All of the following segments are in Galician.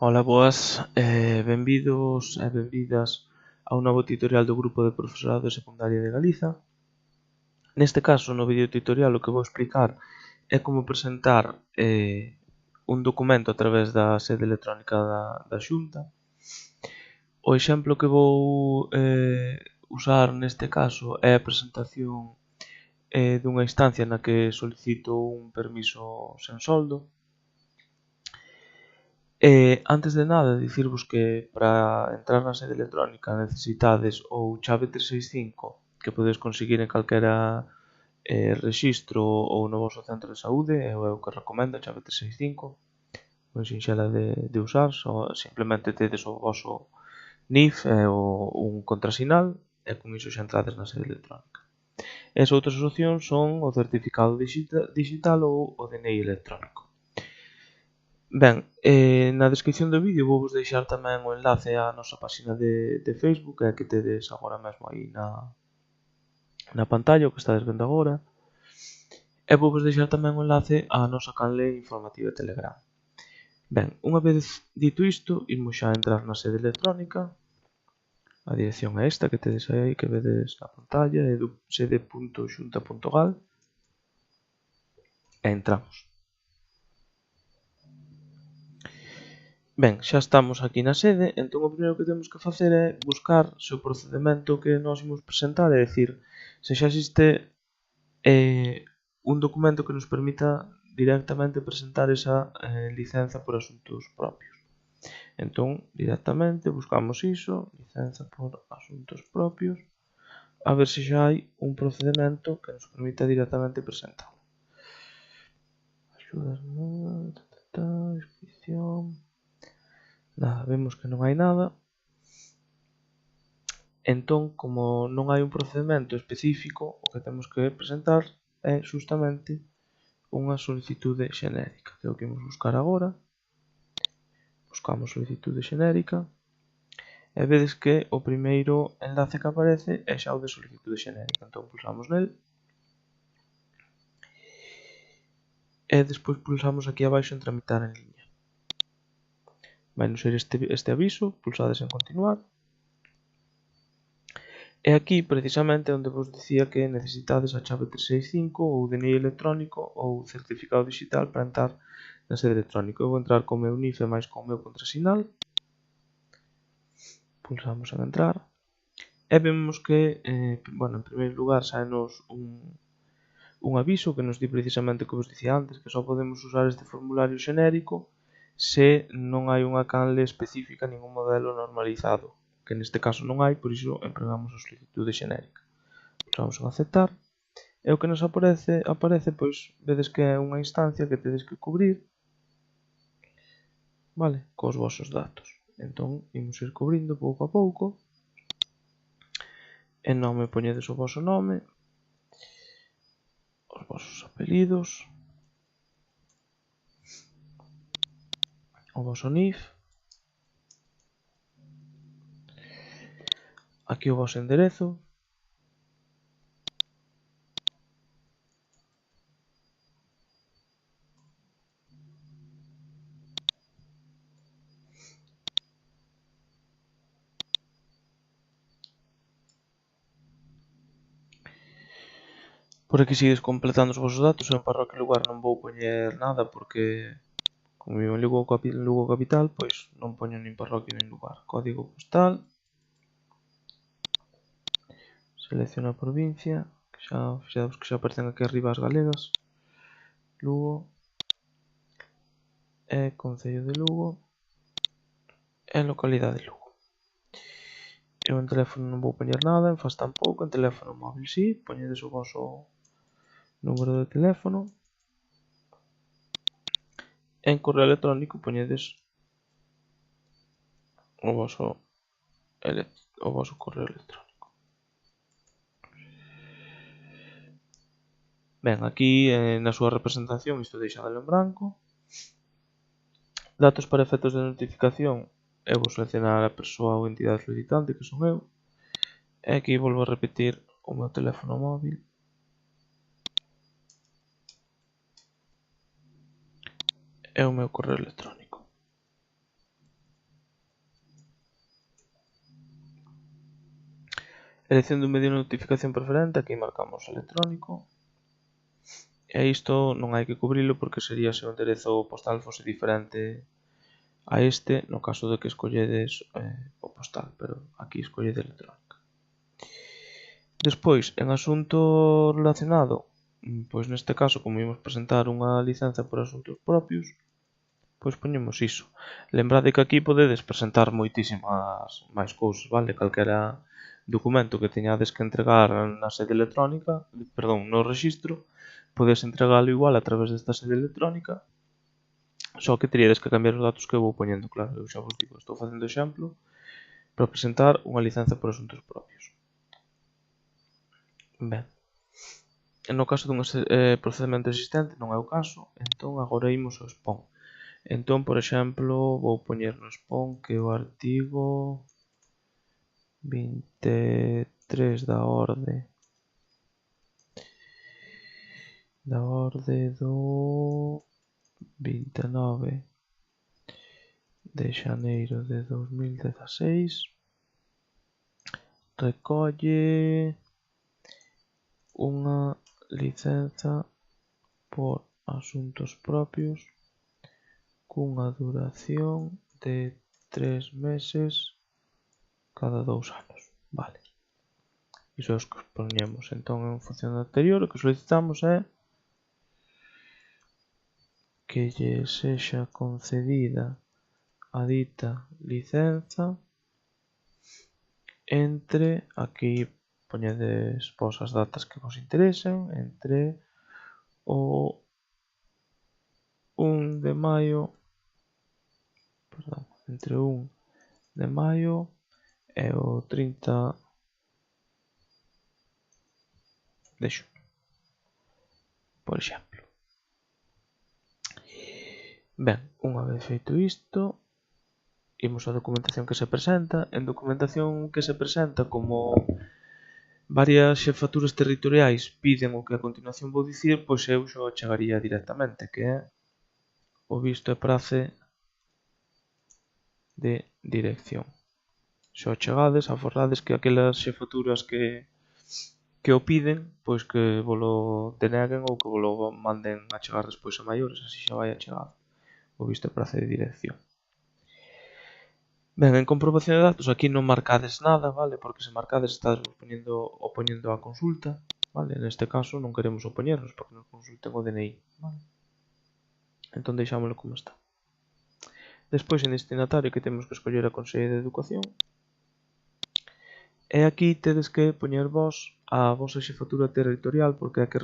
Ola, boas, benvidos e benvidas ao novo tutorial do grupo de profesorado de secundaria de Galiza. Neste caso, no vídeo tutorial, o que vou explicar é como presentar un documento a través da sede electrónica da Xunta. O exemplo que vou usar neste caso é a presentación dunha instancia na que solicito un permiso sen soldo. Antes de nada, dicirvos que para entrar na sede electrónica necesitades ou chave 365 que podedes conseguir en calquera rexistro ou no vosso centro de saúde, é o que recomendo, a chave 365, moi sinxela de usar, só simplemente tedes o voso NIF e un contrasinal e con iso xa entrades na sede electrónica. As outras opcións son o certificado digital ou o DNI electrónico. Ben, na descripción do vídeo vou vos deixar tamén o enlace á nosa página de Facebook, que tedes agora mesmo aí na pantalla, o que estades vendo agora. E vou vos deixar tamén o enlace á nosa canle informativa de Telegram. Ben, unha vez dito isto, imos xa entrar na sede electrónica. A dirección é esta que tedes aí, que vedes na pantalla, é do sede.xunta.gal. E entramos. Ben, xa estamos aquí na sede, entón o primeiro que temos que facer é buscar se o procedimento que nos imos presentar, é dicir, se xa existe un documento que nos permita directamente presentar esa licenza por asuntos propios. Entón, directamente buscamos iso, licenza por asuntos propios, a ver se xa hai un procedimento que nos permita directamente presentar. Axudas, inscripción... Nada, vemos que non hai nada. Entón, como non hai un procedimento específico, o que temos que presentar é justamente unha solicitude xenérica, que é o que imos buscar agora. Buscamos solicitude xenérica e vedes que o primeiro enlace que aparece é xa o de solicitude xenérica. Entón pulsamos nel e despois pulsamos aquí abaixo en tramitar en liña. Vai nos ser este aviso, pulsades en continuar. E aquí precisamente onde vos dicía que necesitades a chave 365 ou DNI electrónico ou certificado digital para entrar na sede electrónica. Eu vou entrar co meu NIF máis co meu contrasinal. Pulsamos en entrar e vemos que, en primeiro lugar, saenos un aviso que nos di precisamente o que vos dicía antes, que só podemos usar este formulario xenérico se non hai unha canle específica nin un modelo normalizado, que neste caso non hai, por iso empregamos a solicitude xenérica. Pulsamos en aceptar e o que nos aparece, pois, vedes que é unha instancia que tedes que cubrir, vale, cos vosos datos. Entón, imos ir cubrindo pouco a pouco. En nome poñedes o voso nome, os vosos apelidos, o voso NIF, aquí o voso enderezo, por aquí sigues completando os vosos datos. En parroquia e lugar non vou poñer nada porque como vivo en Lugo capital, pois non poño nin parroquia nin lugar. Código postal, selecciona a provincia, que xa fixados que xa aparecen aquí arriba as galegas, Lugo, e Concello de Lugo, e localidade de Lugo. Eu en teléfono non vou poñer nada, en faz tampouco, en teléfono móvil si, poñedes o voso número de teléfono, en correo electrónico poñedes o voso correo electrónico. Ben, aquí na súa representación isto deixadelo en branco. Datos para efectos de notificación, eu vou seleccionar a persoa ou entidade solicitante, que son eu, e aquí volvo a repetir o meu teléfono móvil e o meu correo electrónico. Elección dun medio de notificación preferente, aquí marcamos electrónico. E isto non hai que cubrilo porque sería se o enderezo postal fose diferente a este, no caso de que escolledes o postal, pero aquí escollede electrónica. Despois, en asunto relacionado, pois neste caso, como imos presentar unha licenza por asuntos propios, pois poñemos iso. Lembrade que aquí podedes presentar moitísimas máis cousas, vale? Calquera documento que teñades que entregar na sede electrónica, perdón, no rexistro, podes entregalo igual a través desta sede electrónica, só que teríades que cambiar os datos que eu vou poñendo, claro, eu xa vos digo, estou facendo exemplo para presentar unha licenza por asuntos propios. Ben, no caso dun procedimento existente non é o caso, entón agora imos ao SPON. Entón, por exemplo, vou poñer no SPON que o artigo 23 da orde do 29 de xaneiro de 2016 recolle unha licenza por asuntos propios cunha duración de 3 meses cada 2 anos. Vale. Iso é os que poñemos. Entón, en función do anterior, o que solicitamos é que lle sexa concedida a dita licenza entre, aquí poñedes vos as datas que vos interesen, entre o 1 de maio, perdón, entre o 1 de maio e o 30 de xuño, por exemplo. Ben, unha vez feito isto, imos á documentación que se presenta. En documentación que se presenta, como varias xefaturas territoriais piden o que a continuación vou dicir, pois eu xo chegaría directamente, que é o visto e prace de dirección. Xo chegades, aforrades que aquelas xefaturas que o piden, pois que volo deneguen ou que volo manden a chegar despois a maiores, así xa vai achegado o visto e prace de dirección. Ben, en comprobación de datos aquí non marcades nada, vale? Porque se marcades estades opoñendo a consulta, vale? Neste caso non queremos opoñernos porque nos consulten o DNI, vale? Entón deixámoslo como está. Despois en destinatario que temos que escoller a Consellería de Educación. E aquí tedes que poñer vos a vosa xefatura territorial porque é a que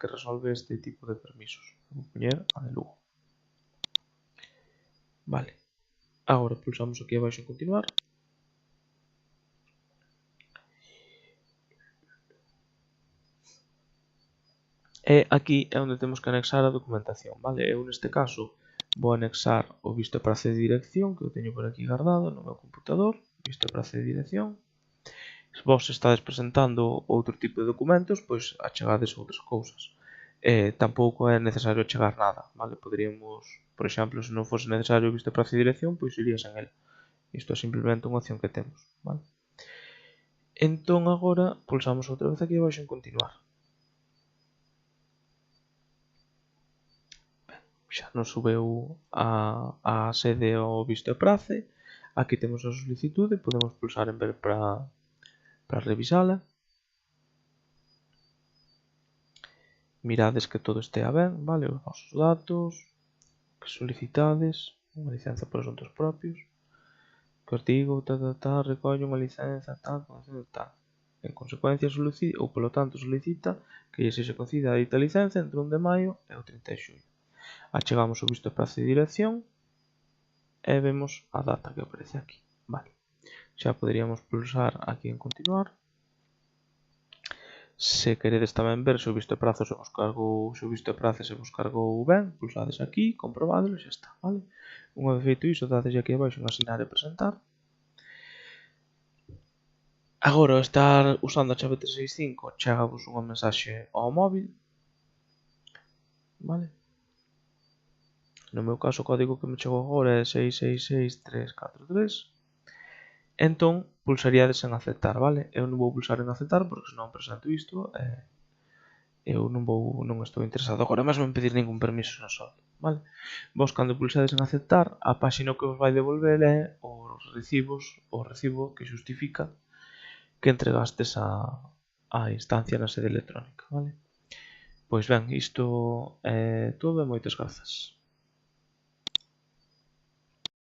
resolve este tipo de permisos. Vou poñer a de Lugo. Vale. Agora pulsamos aquí abaixo en continuar. E aquí é onde temos que anexar a documentación, vale? Eu neste caso vou anexar o visto e prace de dirección que eu teño por aquí guardado no meu computador, visto e prace de dirección. Se vos estades presentando outro tipo de documentos, pois achegades outras cousas. Tampouco é necesario achegar nada, vale? Poderíamos, por exemplo, se non fose necesario o visto e prace de dirección, pois iría sen el. Isto é simplemente unha opción que temos, vale? Entón agora pulsamos outra vez aquí abaixo en continuar. Xa nos subeu a sede ao visto e prace. Aquí temos a solicitude, podemos pulsar en ver para revisala. Mirades que todo estea ben, vale, os vosos datos, que solicitades, unha licenza por asuntos propios, que os digo, recolle unha licenza, tal. En consecuencia, ou polo tanto solicita que lle sexa concedida a dita licenza entre 1 de maio e o 30 de xuño. Achegamos o visto e prace de dirección e vemos a data que aparece aquí. Vale. Xa poderíamos pulsar aquí en continuar. Se queredes tamén ver se o visto e prazo se vos cargou ben, pulsades aquí, comprobádelo e xa está, vale? Unha vez feito iso, dadeslle aquí abaixo en asinar e presentar. Agora, ao estar usando a chave 365, chegavos unha mensaxe ao móvil, vale? No meu caso, o código que me chegou agora é 666343. entón pulsaríades en aceptar, vale? Eu non vou pulsar en aceptar porque senón presento isto e eu non estou interesado agora mesmo en pedir ningún permiso na solda, vale? Vos cando pulsades en aceptar, a páxina que vos vai devolver é o recibo que xustifica que entregastes a instancia na sede electrónica, vale? Pois ben, isto é todo e moitas grazas.